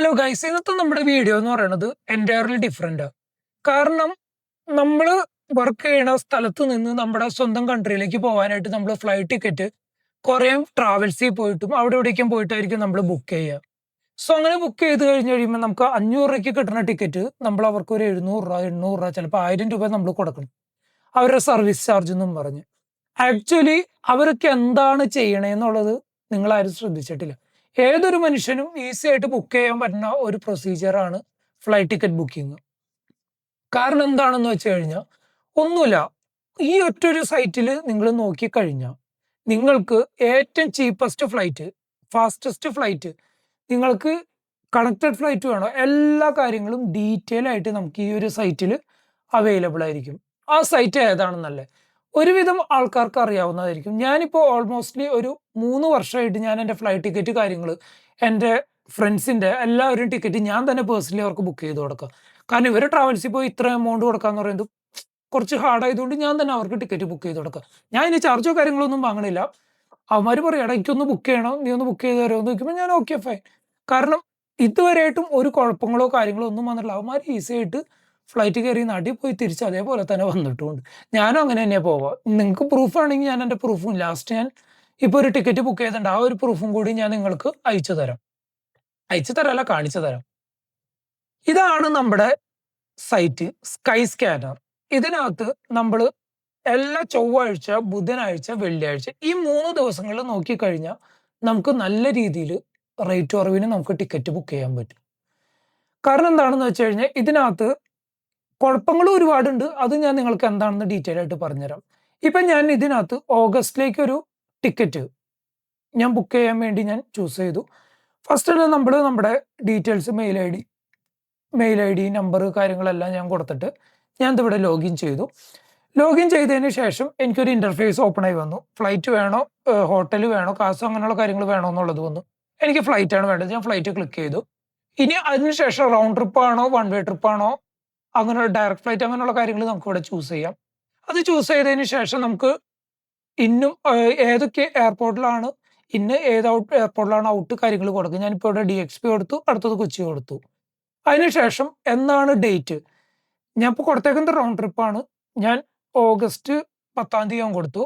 Hello guys, ഇന്നത്തെ നമ്മുടെ video എന്ന് പറയുന്നത് എൻറ്റയർലി ഡിഫറെന്റ്. കാരണം നമ്മൾ വർക്ക് ചെയ്യണ സ്ഥലത്ത് നിന്ന് നമ്മുടെ സ്വന്തം കൺട്രിയിലേക്ക് പോകാനായിട്ട് നമ്മൾ ഫ്ലൈറ്റ് ടിക്കറ്റ് കുറേ ട്രാവൽസിൽ പോയിട്ടും അവിടെ ഇവിടേക്കും പോയിട്ടായിരിക്കും നമ്മൾ ബുക്ക് ചെയ്യുക. സോ അങ്ങനെ ബുക്ക് ചെയ്ത് കഴിഞ്ഞ് കഴിയുമ്പോൾ നമുക്ക് 500 രൂപയ്ക്ക് കിട്ടുന്ന ടിക്കറ്റ് നമ്മൾ അവർക്ക് ഒരു 700 രൂപ 800 രൂപ ചിലപ്പോൾ 1000 രൂപ നമ്മൾ കൊടുക്കണം, അവരുടെ സർവീസ് ചാർജ് എന്നും പറഞ്ഞ്. ആക്ച്വലി അവരൊക്കെ എന്താണ് ചെയ്യണേന്നുള്ളത് നിങ്ങൾ ആരും ശ്രദ്ധിച്ചിട്ടില്ല. ഏതൊരു മനുഷ്യനും ഈസി ആയിട്ട് ബുക്ക് ചെയ്യാൻ പറ്റുന്ന ഒരു പ്രൊസീജിയറാണ് ഫ്ലൈറ്റ് ടിക്കറ്റ് ബുക്കിംഗ്. കാരണം എന്താണെന്ന് വെച്ച് കഴിഞ്ഞാൽ ഒന്നുമില്ല, ഈ ഒറ്റൊരു സൈറ്റിൽ നിങ്ങൾ നോക്കിക്കഴിഞ്ഞാൽ നിങ്ങൾക്ക് ഏറ്റവും ചീപ്പസ്റ്റ് ഫ്ലൈറ്റ്, ഫാസ്റ്റസ്റ്റ് ഫ്ലൈറ്റ്, നിങ്ങൾക്ക് കണക്റ്റഡ് ഫ്ലൈറ്റ് വേണോ, എല്ലാ കാര്യങ്ങളും ഡീറ്റെയിൽ ആയിട്ട് നമുക്ക് ഈ ഒരു സൈറ്റിൽ അവൈലബിൾ ആയിരിക്കും. ആ സൈറ്റ് ഏതാണെന്നല്ലേ ഒരുവിധം ആൾക്കാർക്ക് അറിയാവുന്നതായിരിക്കും. ഞാനിപ്പോൾ ഓൾമോസ്റ്റ്ലി ഒരു 3 വർഷമായിട്ട് ഞാൻ എൻ്റെ ഫ്ലൈറ്റ് ടിക്കറ്റ് കാര്യങ്ങൾ എൻ്റെ ഫ്രണ്ട്സിൻ്റെ എല്ലാവരും ടിക്കറ്റ് ഞാൻ തന്നെ പേഴ്സണലി അവർക്ക് ബുക്ക് ചെയ്ത് കൊടുക്കുക. കാരണം ഇവർ ട്രാവൽസിൽ പോയി ഇത്ര എമൗണ്ട് കൊടുക്കാന്ന് പറയുന്നത് കുറച്ച് ഹാർഡ് ആയതുകൊണ്ട് ഞാൻ തന്നെ അവർക്ക് ടിക്കറ്റ് ബുക്ക് ചെയ്ത് കൊടുക്കുക. ഞാൻ ഇനി ചാർജോ കാര്യങ്ങളൊന്നും വാങ്ങണില്ല. അവന്മാർ പറയും എടാ എനിക്കൊന്ന് ബുക്ക് ചെയ്യണം, നീ ഒന്ന് ബുക്ക് ചെയ്ത് തരുമോ എന്ന് ചോദിക്കുമ്പോൾ ഞാൻ ഓക്കെ ഫൈൻ. കാരണം ഇതുവരെയായിട്ടും ഒരു കുഴപ്പങ്ങളോ കാര്യങ്ങളോ ഒന്നും വന്നിട്ടില്ല. അവന്മാർ ഈസി ആയിട്ട് ഫ്ലൈറ്റ് കയറി നാട്ടിൽ പോയി തിരിച്ച് അതേപോലെ തന്നെ വന്നിട്ടുമുണ്ട്. ഞാനും അങ്ങനെ തന്നെയാണ് പോവുക. നിങ്ങൾക്ക് പ്രൂഫ് ആണെങ്കിൽ ഞാൻ എൻ്റെ പ്രൂഫും ലാസ്റ്റ് ഞാൻ ഇപ്പോൾ ഒരു ടിക്കറ്റ് ബുക്ക് ചെയ്തിട്ടുണ്ട്, ആ ഒരു പ്രൂഫും കൂടി ഞാൻ നിങ്ങൾക്ക് അയച്ചു തരാം. അയച്ചു തരാമല്ല, കാണിച്ചു തരാം. ഇതാണ് നമ്മുടെ സൈറ്റ് സ്കൈ സ്കാനർ. ഇതിനകത്ത് നമ്മൾ എല്ലാ ചൊവ്വാഴ്ച, ബുധനാഴ്ച, വെള്ളിയാഴ്ച ഈ 3 ദിവസങ്ങളിൽ നോക്കിക്കഴിഞ്ഞാൽ നമുക്ക് നല്ല രീതിയിൽ റേറ്റ് കുറവിന് നമുക്ക് ടിക്കറ്റ് ബുക്ക് ചെയ്യാൻ പറ്റും. കാരണം എന്താണെന്ന് വെച്ച് കഴിഞ്ഞാൽ ഇതിനകത്ത് കുഴപ്പങ്ങളും ഒരുപാടുണ്ട്. അത് ഞാൻ നിങ്ങൾക്ക് എന്താണെന്ന് ഡീറ്റെയിൽ ആയിട്ട് പറഞ്ഞുതരാം. ഇപ്പം ഞാൻ ഇതിനകത്ത് ഓഗസ്റ്റിലേക്ക് ഒരു ടിക്കറ്റ് ഞാൻ ബുക്ക് ചെയ്യാൻ വേണ്ടി ഞാൻ ചൂസ് ചെയ്തു. ഫസ്റ്റ് തന്നെ നമ്മൾ നമ്മുടെ details mail I D number കാര്യങ്ങളെല്ലാം ഞാൻ കൊടുത്തിട്ട് ഞാൻ ഇതിവിടെ ലോഗിൻ ചെയ്തു. ലോഗിൻ ചെയ്തതിന് ശേഷം എനിക്കൊരു ഇൻ്റർഫേസ് ഓപ്പൺ ആയി വന്നു. ഫ്ലൈറ്റ് വേണോ, ഹോട്ടൽ വേണോ, കാസോ അങ്ങനെയുള്ള കാര്യങ്ങൾ വേണോ എന്നുള്ളത് വന്നു. എനിക്ക് ഫ്ലൈറ്റ് ആണ് വേണ്ടത്. ഞാൻ ഫ്ലൈറ്റ് ക്ലിക്ക് ചെയ്തു. ഇനി അതിനുശേഷം റൗണ്ട് ട്രിപ്പ് ആണോ, വൺ വേ ട്രിപ്പ് ആണോ, അങ്ങനെ ഡയറക്റ്റ് ഫ്ലൈറ്റ് അങ്ങനെയുള്ള കാര്യങ്ങൾ നമുക്ക് ഇവിടെ ചൂസ് ചെയ്യാം. അത് ചൂസ് ചെയ്തതിന് ശേഷം നമുക്ക് ഇന്നും ഏതൊക്കെ എയർപോർട്ടിലാണ് ഏത് എയർപോർട്ടിലാണ് ഔട്ട് കാര്യങ്ങൾ കൊടുക്കുക. ഞാനിപ്പോൾ ഇവിടെ DXP കൊടുത്തു, അടുത്തത് കൊച്ചി കൊടുത്തു. അതിനുശേഷം എന്നാണ് ഡേറ്റ്, ഞാൻ ഇപ്പോൾ കൊടുത്തേക്കുന്നത് റൗണ്ട് ട്രിപ്പാണ്. ഞാൻ ഓഗസ്റ്റ് 10 ഞാൻ കൊടുത്തു.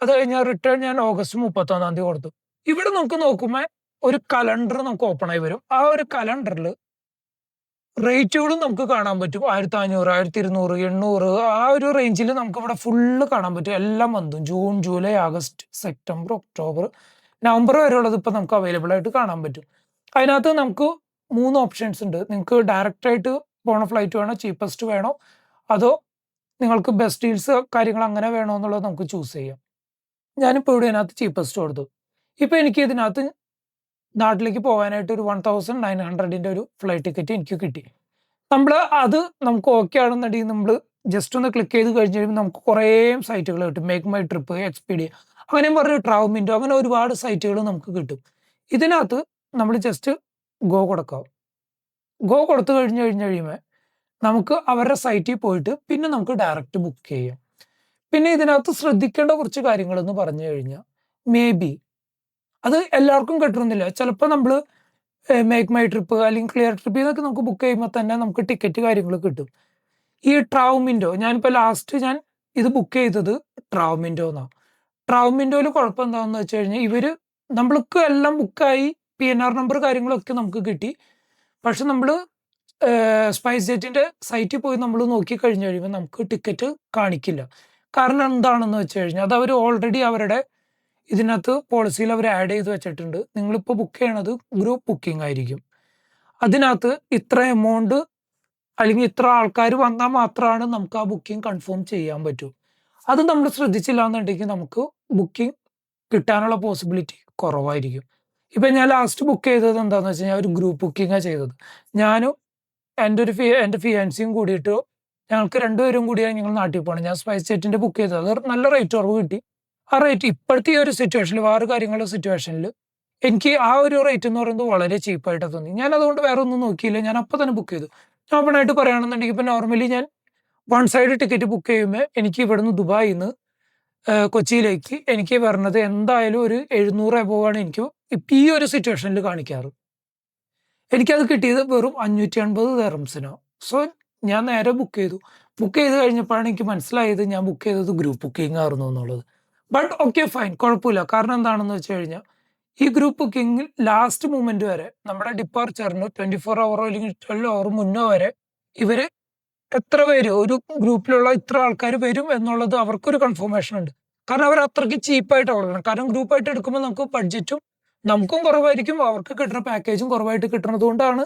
അത് കഴിഞ്ഞാൽ റിട്ടേൺ ഞാൻ ഓഗസ്റ്റ് 31 കൊടുത്തു. ഇവിടെ നമുക്ക് നോക്കുമ്പോൾ ഒരു കലണ്ടർ നമുക്ക് ഓപ്പൺ ആയി വരും. ആ ഒരു കലണ്ടറിൽ റേറ്റുകളും നമുക്ക് കാണാൻ പറ്റും. 1500, 1200, 800 ആ ഒരു റേഞ്ചിൽ നമുക്ക് ഇവിടെ ഫുള്ള് കാണാൻ പറ്റും. എല്ലാ മന്തും June, July, August, September, October, November വരെയുള്ളത് ഇപ്പം നമുക്ക് അവൈലബിൾ ആയിട്ട് കാണാൻ പറ്റും. അതിനകത്ത് നമുക്ക് 3 ഓപ്ഷൻസ് ഉണ്ട്. നിങ്ങൾക്ക് ഡയറക്റ്റ് ആയിട്ട് പോണ ഫ്ലൈറ്റ് വേണോ, ചീപ്പസ്റ്റ് വേണോ, അതോ നിങ്ങൾക്ക് ബെസ്റ്റ് ഡീൽസ് കാര്യങ്ങൾ അങ്ങനെ വേണോ എന്നുള്ളത് നമുക്ക് ചൂസ് ചെയ്യാം. ഞാനിപ്പോൾ ഇവിടെ ഇതിനകത്ത് ചീപ്പസ്റ്റ് കൊടുത്തു. ഇപ്പം എനിക്ക് ഇതിനകത്ത് നാട്ടിലേക്ക് പോകാനായിട്ട് ഒരു 1900 ഒരു ഫ്ലൈറ്റ് ടിക്കറ്റ് എനിക്ക് കിട്ടി. നമുക്ക് ഓക്കെ ആണെന്നുണ്ടെങ്കിൽ നമ്മൾ ജസ്റ്റ് ഒന്ന് ക്ലിക്ക് ചെയ്ത് കഴിഞ്ഞ് കഴിയുമ്പോൾ നമുക്ക് കുറേ സൈറ്റുകൾ കിട്ടും. മേക്ക് മൈ ട്രിപ്പ്, എക്സ്പീഡിയ, അങ്ങനെയും പറഞ്ഞ ട്രാവ്മിൻറ്റോ, അങ്ങനെ ഒരുപാട് സൈറ്റുകൾ നമുക്ക് കിട്ടും. ഇതിനകത്ത് നമ്മൾ ജസ്റ്റ് ഗോ കൊടുക്കാം. ഗോ കൊടുത്തു കഴിയുമ്പോൾ നമുക്ക് അവരുടെ സൈറ്റിൽ പോയിട്ട് പിന്നെ നമുക്ക് ഡയറക്റ്റ് ബുക്ക് ചെയ്യാം. പിന്നെ ഇതിനകത്ത് ശ്രദ്ധിക്കേണ്ട കുറച്ച് കാര്യങ്ങളെന്ന് പറഞ്ഞു കഴിഞ്ഞാൽ മേ ബി അത് എല്ലാവർക്കും കിട്ടണമെന്നില്ല. ചിലപ്പോൾ നമ്മൾ മേക്ക് മൈ ട്രിപ്പ് അല്ലെങ്കിൽ ക്ലിയർ ട്രിപ്പ് ഇതൊക്കെ നമുക്ക് ബുക്ക് ചെയ്യുമ്പോൾ തന്നെ നമുക്ക് ടിക്കറ്റ് കാര്യങ്ങൾ കിട്ടും. ഈ ട്രാവ്മിൻറ്റോ, ഞാനിപ്പോൾ ലാസ്റ്റ് ഞാൻ ഇത് ബുക്ക് ചെയ്തത് ട്രാവ്മിൻറ്റോ എന്നാണ്. ട്രാവ്മിൻറ്റോയിൽ കുഴപ്പം എന്താണെന്ന് വെച്ച് കഴിഞ്ഞാൽ നമ്മൾക്ക് എല്ലാം ബുക്കായി, PNR നമ്പർ കാര്യങ്ങളൊക്കെ നമുക്ക് കിട്ടി. പക്ഷെ നമ്മൾ സ്പൈസ് ജെറ്റിൻ്റെ സൈറ്റിൽ പോയി നമ്മൾ നോക്കി കഴിഞ്ഞ് കഴിയുമ്പോൾ നമുക്ക് ടിക്കറ്റ് കാണിക്കില്ല. കാരണം എന്താണെന്ന് വെച്ച് കഴിഞ്ഞാൽ അത് അവർ ഓൾറെഡി അവരുടെ ഇതിനകത്ത് പോളിസിയിൽ അവർ ആഡ് ചെയ്ത് വെച്ചിട്ടുണ്ട്. നിങ്ങളിപ്പോൾ ബുക്ക് ചെയ്യണത് ഗ്രൂപ്പ് ബുക്കിംഗ് ആയിരിക്കും. അതിനകത്ത് ഇത്ര എമൗണ്ട് അല്ലെങ്കിൽ ഇത്ര ആൾക്കാർ വന്നാൽ മാത്രമാണ് നമുക്ക് ആ ബുക്കിംഗ് കൺഫേം ചെയ്യാൻ പറ്റൂ. അത് നമ്മൾ ശ്രദ്ധിച്ചില്ല എന്നുണ്ടെങ്കിൽ നമുക്ക് ബുക്കിംഗ് കിട്ടാനുള്ള പോസിബിലിറ്റി കുറവായിരിക്കും. ഇപ്പം ഞാൻ ലാസ്റ്റ് ബുക്ക് ചെയ്തത് എന്താണെന്ന് വെച്ച് കഴിഞ്ഞാൽ ഒരു ഗ്രൂപ്പ് ബുക്കിംഗാണ് ചെയ്തത്. ഞാനും എൻ്റെ ഫിയാൻസിയും കൂടിയിട്ട് ഞങ്ങൾക്ക് 2 പേരും കൂടിയാണ് ഞങ്ങൾ നാട്ടിൽ പോകണം. ഞാൻ സ്പൈസ് ജെറ്റിൻ്റെ ബുക്ക് ചെയ്തത്. അത് നല്ല റേറ്റ് കുറവ് കിട്ടി. ആ റേറ്റ് ഇപ്പോഴത്തെ ഈ ഒരു സിറ്റുവേഷനിൽ, വേറെ കാര്യങ്ങളുടെ സിറ്റുവേഷനിൽ എനിക്ക് ആ ഒരു റേറ്റ് എന്ന് പറയുന്നത് വളരെ ചീപ്പായിട്ട് തോന്നി. ഞാൻ അതുകൊണ്ട് വേറെ ഒന്നും നോക്കിയില്ല, ഞാൻ അപ്പോൾ തന്നെ ബുക്ക് ചെയ്തു. ഞാൻ ഓപ്പണായിട്ട് പറയുകയാണെന്നുണ്ടെങ്കിൽ ഇപ്പം നോർമലി ഞാൻ വൺ സൈഡ് ടിക്കറ്റ് ബുക്ക് ചെയ്യുമ്പോൾ എനിക്ക് ഇവിടുന്ന് ദുബായിൽ നിന്ന് കൊച്ചിയിലേക്ക് എനിക്ക് വരുന്നത് എന്തായാലും ഒരു 700 എബോവ് ആണ് എനിക്ക് ഇപ്പം ഈ ഒരു സിറ്റുവേഷനിൽ കാണിക്കാറ്. എനിക്കത് കിട്ടിയത് വെറും 580 ദിർഹംസിനോ. സോ ഞാൻ നേരെ ബുക്ക് ചെയ്തു. ബുക്ക് ചെയ്ത് കഴിഞ്ഞപ്പോഴാണ് എനിക്ക് മനസ്സിലായത് ഞാൻ ബുക്ക് ചെയ്തത് ഗ്രൂപ്പ് ബുക്കിംഗ് ആയിരുന്നു എന്നുള്ളത്. ബട്ട് ഓക്കെ ഫൈൻ കുഴപ്പമില്ല. കാരണം എന്താണെന്ന് വെച്ച് കഴിഞ്ഞാൽ ഈ ഗ്രൂപ്പ് ബുക്കിംഗിൽ ലാസ്റ്റ് മൊമെന്റ് വരെ നമ്മുടെ ഡിപ്പാർച്ചറിന് 24 ഹവറോ അല്ലെങ്കിൽ 12 ഹവർ മുന്നേ വരെ ഇവര് എത്ര പേര് ഒരു ഗ്രൂപ്പിലുള്ള ഇത്ര ആൾക്കാർ വരും എന്നുള്ളത് അവർക്കൊരു കൺഫർമേഷൻ ഉണ്ട്. കാരണം അവർ അത്രയ്ക്ക് ചീപ്പായിട്ട് കൊടുക്കണം. കാരണം ഗ്രൂപ്പായിട്ട് എടുക്കുമ്പോൾ നമുക്ക് ബഡ്ജറ്റും നമുക്കും കുറവായിരിക്കും, അവർക്ക് കിട്ടുന്ന പാക്കേജും കുറവായിട്ട് കിട്ടുന്നത് കൊണ്ടാണ്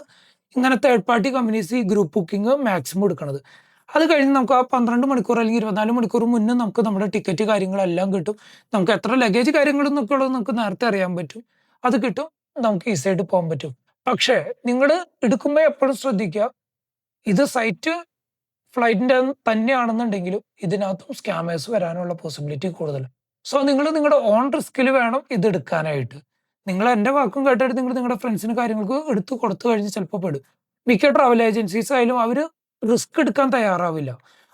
ഇങ്ങനെ തേർഡ് പാർട്ടി കമ്പനീസ് ഈ ഗ്രൂപ്പ് ബുക്കിംഗ് മാക്സിമം എടുക്കുന്നത്. അത് കഴിഞ്ഞ് നമുക്ക് ആ 12 മണിക്കൂർ അല്ലെങ്കിൽ 24 മണിക്കൂർ മുന്നേ നമുക്ക് നമ്മുടെ ടിക്കറ്റ് കാര്യങ്ങളെല്ലാം കിട്ടും. നമുക്ക് എത്ര ലഗേജ് കാര്യങ്ങളും എന്നൊക്കെ ഉള്ളത് നമുക്ക് നേരത്തെ അറിയാൻ പറ്റും. അത് കിട്ടും. നമുക്ക് ഈസി ആയിട്ട് പോകാൻ പറ്റും. പക്ഷേ നിങ്ങൾ എടുക്കുമ്പോൾ എപ്പോഴും ശ്രദ്ധിക്കുക, ഇത് സൈറ്റ് ഫ്ലൈറ്റിന്റെ തന്നെയാണെന്നുണ്ടെങ്കിലും ഇതിനകത്തും സ്കാമേഴ്സ് വരാനുള്ള പോസിബിലിറ്റി കൂടുതൽ. സോ നിങ്ങൾ നിങ്ങളുടെ ഓൺ റിസ്കിൽ വേണം ഇത് എടുക്കാനായിട്ട്. നിങ്ങൾ എൻ്റെ വാക്കും കേട്ടിട്ട് നിങ്ങൾ നിങ്ങളുടെ ഫ്രണ്ട്സിന് കാര്യങ്ങൾക്ക് എടുത്ത് കൊടുത്തു കഴിഞ്ഞ് ചിലപ്പോൾ പെടും. മിക്ക ട്രാവൽ ഏജൻസീസ് ആയാലും അവർ റിസ്ക് എടുക്കാൻ തയ്യാറാവില്ല.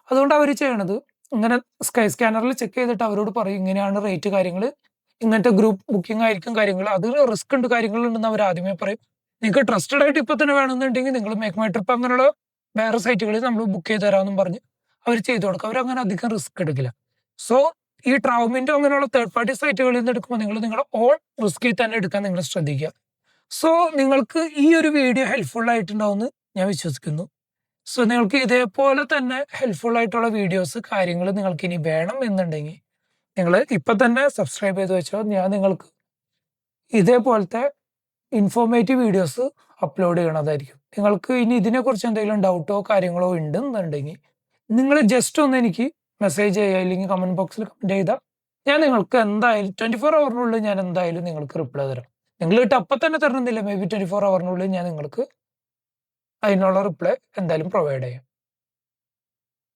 അതുകൊണ്ട് അവർ ചെയ്യണത് ഇങ്ങനെ സ്കൈ സ്കാനറിൽ ചെക്ക് ചെയ്തിട്ട് അവരോട് പറയും ഇങ്ങനെയാണ് റേറ്റ് കാര്യങ്ങൾ, ഇങ്ങനത്തെ ഗ്രൂപ്പ് ബുക്കിംഗ് ആയിരിക്കും കാര്യങ്ങൾ, അത് റിസ്ക് ഉണ്ട് കാര്യങ്ങളുണ്ടെന്ന് അവർ ആദ്യമേ പറയും. നിങ്ങൾക്ക് ട്രസ്റ്റഡ് ആയിട്ട് ഇപ്പൊ തന്നെ വേണമെന്നുണ്ടെങ്കിൽ നിങ്ങൾ മേക്ക് മൈ ട്രിപ്പ് അങ്ങനെയുള്ള വേറെ സൈറ്റുകളിൽ നമ്മൾ ബുക്ക് ചെയ്ത് തരാമെന്നും പറഞ്ഞ് അവർ ചെയ്തു കൊടുക്കും. അവരങ്ങനെ അധികം റിസ്ക് എടുക്കില്ല. സോ ഈ ട്രാവ്മിൻറ്റോ അങ്ങനെയുള്ള തേർഡ് പാർട്ടി സൈറ്റുകളിൽ നിന്ന് എടുക്കുമ്പോൾ നിങ്ങൾ നിങ്ങളുടെ ഓൺ റിസ്കിൽ തന്നെ എടുക്കാൻ നിങ്ങൾ ശ്രദ്ധിക്കുക. സോ നിങ്ങൾക്ക് ഈ ഒരു വീഡിയോ ഹെൽപ്ഫുൾ ആയിട്ടുണ്ടാവുമെന്ന് ഞാൻ വിശ്വസിക്കുന്നു. സോ നിങ്ങൾക്ക് ഇതേപോലെ തന്നെ ഹെൽപ്ഫുൾ ആയിട്ടുള്ള വീഡിയോസ് കാര്യങ്ങൾ നിങ്ങൾക്ക് ഇനി വേണം എന്നുണ്ടെങ്കിൽ നിങ്ങൾ ഇപ്പൊ തന്നെ സബ്സ്ക്രൈബ് ചെയ്ത് വെച്ചോ. ഞാൻ നിങ്ങൾക്ക് ഇതേപോലത്തെ ഇൻഫോർമേറ്റീവ് വീഡിയോസ് അപ്ലോഡ് ചെയ്യണതായിരിക്കും. നിങ്ങൾക്ക് ഇനി ഇതിനെക്കുറിച്ച് എന്തെങ്കിലും ഡൗട്ടോ കാര്യങ്ങളോ ഉണ്ടെന്നുണ്ടെങ്കിൽ നിങ്ങൾ ജസ്റ്റ് ഒന്ന് എനിക്ക് മെസ്സേജ് ചെയ്യുക, അല്ലെങ്കിൽ കമന്റ് ബോക്സിൽ കമന്റ് ചെയ്താൽ ഞാൻ നിങ്ങൾക്ക് എന്തായാലും 24 ഹവറിനുള്ളിൽ ഞാൻ എന്തായാലും നിങ്ങൾക്ക് റിപ്ലൈ തരാം. നിങ്ങൾ ഇട്ട് അപ്പം തന്നെ തരണമെന്നില്ല, മേ ബി 24 ഹവറിനുള്ളിൽ ഞാൻ നിങ്ങൾക്ക് അതിനുള്ള റിപ്ലൈ എന്തായാലും പ്രൊവൈഡ് ചെയ്യാം.